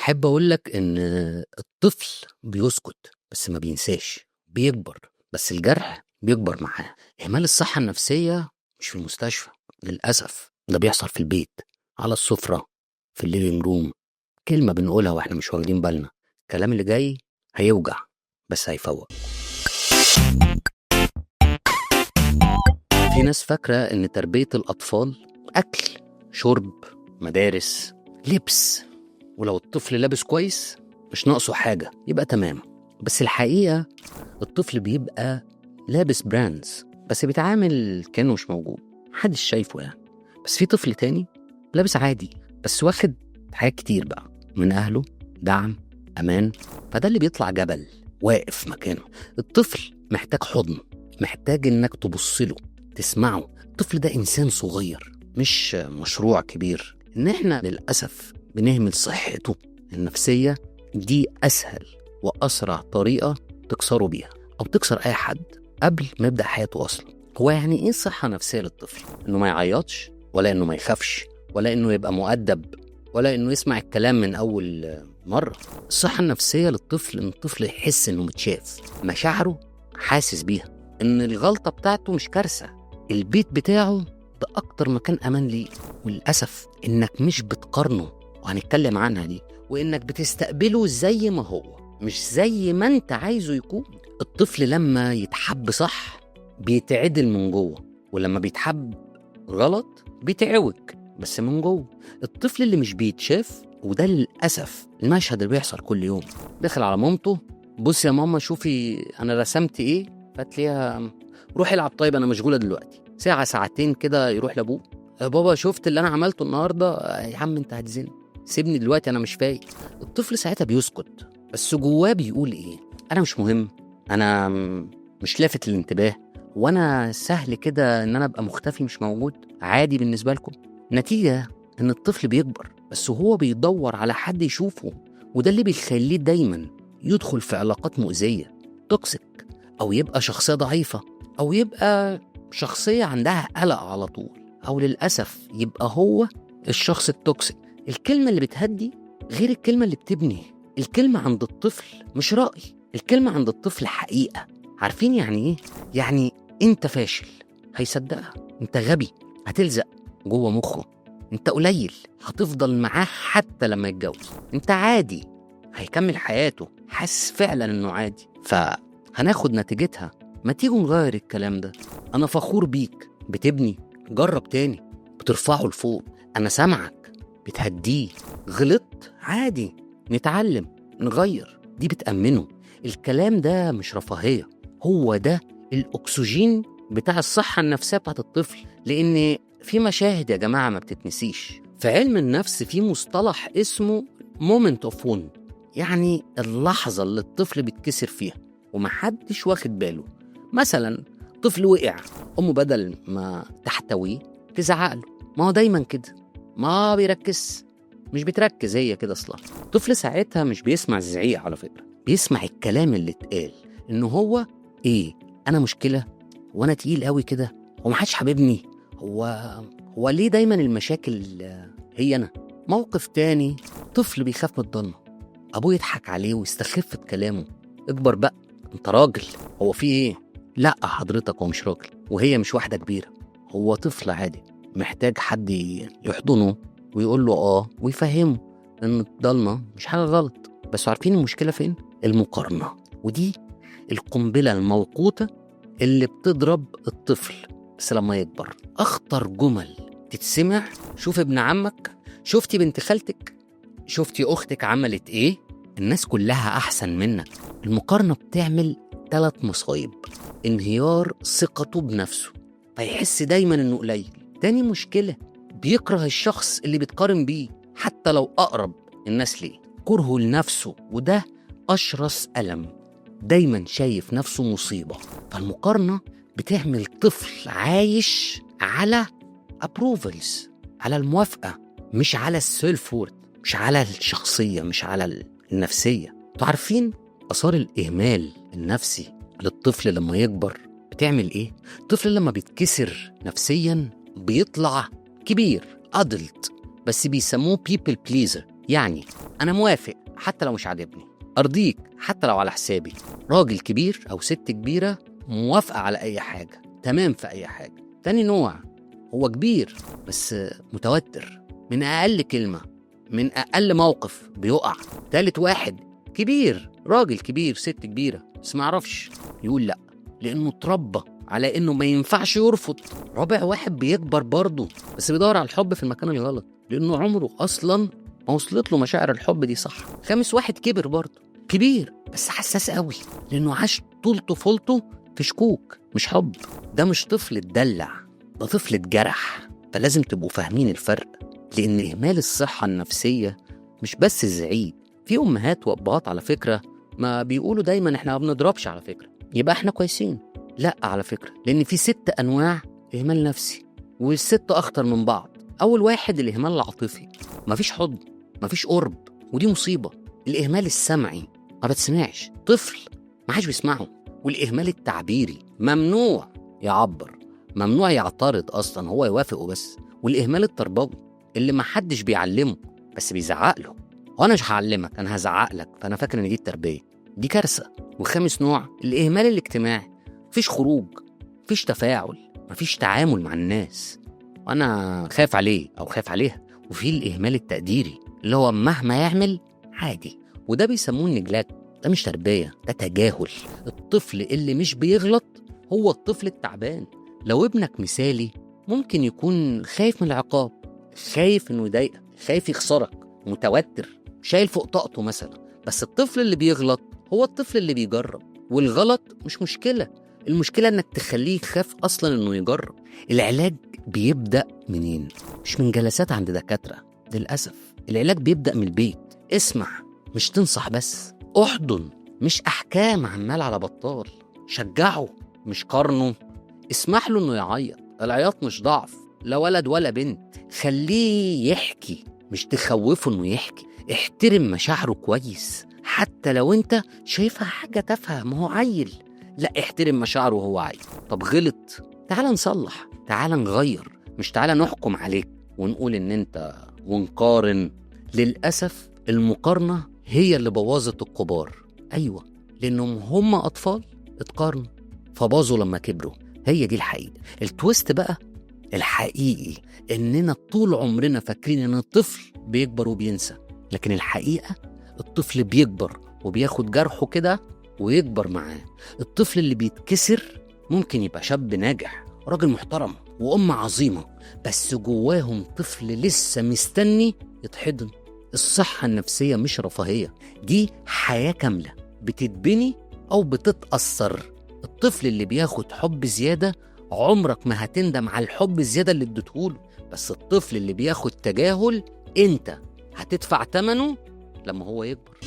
أحب أقول لك إن الطفل بيسكت بس ما بينساش، بيكبر بس الجرح بيكبر معاه. إهمال الصحة النفسية مش في المستشفى، للأسف ده بيحصل في البيت، على السفرة، في الليفينج روم، كلمة بنقولها واحنا مش واخدين بالنا. الكلام اللي جاي هيوجع بس هيفوق. في ناس فاكرة إن تربية الأطفال أكل، شرب، مدارس، لبس، ولو الطفل لابس كويس مش ناقصه حاجة يبقى تمام. بس الحقيقة الطفل بيبقى لابس براندز بس بيتعامل كأنه مش موجود، محدش شايفه يعني. بس في طفل تاني لابس عادي بس واخد حاجات كتير بقى من أهله، دعم، أمان، فده اللي بيطلع جبل واقف مكانه. الطفل محتاج حضن، محتاج إنك تبصله، تسمعه. الطفل ده إنسان صغير مش مشروع كبير. إن إحنا للأسف بنهمل صحته النفسية، دي أسهل وأسرع طريقة تكسره بيها أو تكسر أي حد قبل ما يبدأ حياته أصلا. هو يعني إيه صحة نفسية للطفل؟ إنه ما يعيطش، ولا إنه ما يخافش، ولا إنه يبقى مؤدب، ولا إنه يسمع الكلام من أول مرة. الصحة النفسية للطفل إن الطفل يحس إنه متشاف، مشاعره حاسس بيها، إن الغلطة بتاعته مش كارثة، البيت بتاعه ده أكتر مكان أمان ليه. وللأسف إنك مش بتقارنه، وهنتكلم عنها دي، وإنك بتستقبله زي ما هو مش زي ما أنت عايزه يكون. الطفل لما يتحب صح بيتعدل من جوه، ولما بيتحب غلط بيتعوج بس من جوه. الطفل اللي مش بيتشاف، وده للأسف المشهد اللي بيحصل كل يوم، داخل على مامته: بص يا ماما شوفي أنا رسمت إيه، فتلاقيها روح العب، طيب أنا مشغولة دلوقتي. ساعة ساعتين كده يروح لأبوه: يا بابا شفت اللي أنا عملته النهاردة؟ يا عم أنت هتزن، سيبني دلوقتي أنا مش فايق. الطفل ساعتها بيسكت بس جواه بيقول إيه؟ أنا مش مهم، أنا مش لافت الانتباه، وأنا سهل كده إن أنا أبقى مختفي مش موجود، عادي بالنسبة لكم. نتيجة إن الطفل بيكبر بس هو بيدور على حد يشوفه، وده اللي بيخليه دايما يدخل في علاقات مؤذية، توكسيك، أو يبقى شخصية ضعيفة، أو يبقى شخصية عندها قلق على طول، أو للأسف يبقى هو الشخص التوكسيك. الكلمة اللي بتهدي غير الكلمة اللي بتبني. الكلمة عند الطفل مش رأي، الكلمة عند الطفل حقيقة. عارفين يعني إيه؟ يعني أنت فاشل هيصدقها، أنت غبي هتلزق جوه مخه، أنت قليل هتفضل معاه حتى لما يتجوز، أنت عادي هيكمل حياته حاسس فعلا إنه عادي. فهناخد نتيجتها. ما تيجوا نغير الكلام ده. أنا فخور بيك، بتبني، جرب تاني، بترفعه لفوق، أنا سامعك، بتهديه، غلطت عادي، نتعلم، نغير، دي بتأمنه. الكلام ده مش رفاهية، هو ده الأكسجين بتاع الصحة النفسية بتاعت الطفل. لأن في مشاهد يا جماعة ما بتتنسيش. في علم النفس في مصطلح اسمه moment of wound، يعني اللحظة اللي الطفل بيتكسر فيها ومحدش واخد باله. مثلا طفل وقع، أمه بدل ما تحتويه تزعقله، ما هو دايما كده، ما بيركز، مش بتركز هي كده أصلا. طفل ساعتها مش بيسمع الزعيق على فكرة، بيسمع الكلام اللي اتقال، إنه هو إيه، أنا مشكلة وأنا تقيل قوي كده، هو محدش حبيبني، هو ليه دايما المشاكل هي أنا. موقف تاني، طفل بيخاف من الضلمة، أبوه يضحك عليه ويستخف بكلامه: اكبر بقى انت راجل، هو في ايه؟ لا حضرتك هو مش راجل، وهي مش واحدة كبيرة، هو طفل عادي محتاج حد يحضنه ويقول له ويفهمه ان الضلمة مش حاجة غلط. بس عارفين المشكلة فين؟ المقارنة، ودي القنبلة الموقوتة اللي بتضرب الطفل بس لما يكبر. اخطر جمل تتسمع: شوف ابن عمك، شفتي بنت خالتك، شفتي اختك عملت ايه، الناس كلها احسن منك. المقارنة بتعمل 3 مصايب: انهيار ثقته بنفسه، فيحس دايما انه قليل. تاني مشكلة، بيكره الشخص اللي بيتقارن بيه حتى لو اقرب الناس ليه، كرهه لنفسه، وده اشرس ألم، دايما شايف نفسه مصيبة. فالمقارنة بتعمل طفل عايش على approvals، على الموافقة، مش على السيلف وورث، مش على الشخصية، مش على النفسية. تعرفين أثار الإهمال النفسي للطفل لما يكبر بتعمل إيه؟ الطفل لما بيتكسر نفسيا بيطلع كبير adult، بس بيسموه people pleaser، يعني أنا موافق حتى لو مش عاجبني، أرضيك حتى لو على حسابي. راجل كبير أو ست كبيرة موافقة على أي حاجة، تمام في أي حاجة. تاني نوع هو كبير بس متوتر، من أقل كلمة من أقل موقف بيقع. تالت واحد كبير، راجل كبير ست كبيرة بس ما يعرفش يقول لأ لأنه اتربى على إنه ما ينفعش يرفض. رابع واحد بيكبر برضه بس بيدور على الحب في المكان الغلط لأنه عمره أصلاً ما وصلت له مشاعر الحب دي صح. خامس واحد كبر برضه، كبير بس حساس قوي لأنه عاش طول طفولته في شكوك مش حب. ده مش طفل اتدلع، ده طفل اتجرح. فلازم تبقوا فاهمين الفرق، لأن إهمال الصحة النفسية مش بس الزعيق. في أمهات وأبهات على فكرة ما بيقولوا دايما إحنا ما بنضربش على فكرة يبقى إحنا كويسين. لا على فكرة، لأن في 6 أنواع إهمال نفسي وال6 أخطر من بعض. أول واحد الإهمال العاطفي، مفيش حضن مفيش قرب، ودي مصيبة. الإهمال السمعي، ما بتسمعش، طفل ما حدش بيسمعه. والإهمال التعبيري، ممنوع يعبر، ممنوع يعترض أصلا، هو يوافق وبس. والإهمال التربوي اللي ما حدش بيعلمه بس بيزعق له، وأنا مش هعلمك أنا هزعق لك، فأنا فاكر إن دي التربية، دي كارثة. وخامس نوع الإهمال الاجتماعي، مفيش خروج مفيش تفاعل مفيش تعامل مع الناس وأنا خايف عليه أو خايف عليها. وفي الإهمال التقديري اللي هو مهما يعمل عادي، وده بيسموه النجلاك. ده مش تربية، ده تجاهل. الطفل اللي مش بيغلط هو الطفل التعبان. لو ابنك مثالي ممكن يكون خايف من العقاب، خايف انه يضايقك، خايف يخسرك، متوتر، شايل فوق طاقته مثلا. بس الطفل اللي بيغلط هو الطفل اللي بيجرب، والغلط مش مشكلة، المشكلة انك تخليه يخاف اصلا انه يجرب. العلاج بيبدأ منين؟ مش من جلسات عند دكاترة للأسف. العلاج بيبدأ من البيت. اسمع مش تنصح بس، احضن مش احكام عمال على بطال، شجعه مش قارنه، اسمح له انه يعيط، العياط مش ضعف لا ولد ولا بنت. خليه يحكي مش تخوفه انه يحكي. احترم مشاعره كويس حتى لو انت شايفها حاجة تافهة، ما هو عيل، لا احترم مشاعره وهو عيل. طب غلط، تعال نصلح، تعال نغير، مش تعال نحكم عليك ونقول ان انت ونقارن. للأسف المقارنة هي اللي بوظت الكبار. ايوه، لانهم هم اطفال اتقارنوا فباظوا لما كبروا. هي دي الحقيقة. التويست بقى الحقيقي اننا طول عمرنا فاكرين ان الطفل بيكبر وبينسى، لكن الحقيقة الطفل بيكبر وبياخد جرحه كده ويكبر معاه. الطفل اللي بيتكسر ممكن يبقى شاب ناجح، راجل محترم وأم عظيمة، بس جواهم طفل لسه مستني يتحضن. الصحة النفسية مش رفاهية، دي حياة كاملة بتتبني أو بتتأثر. الطفل اللي بياخد حب زيادة عمرك ما هتندم على الحب الزيادة اللي اديتهوله، بس الطفل اللي بياخد تجاهل انت هتدفع ثمنه لما هو يكبر.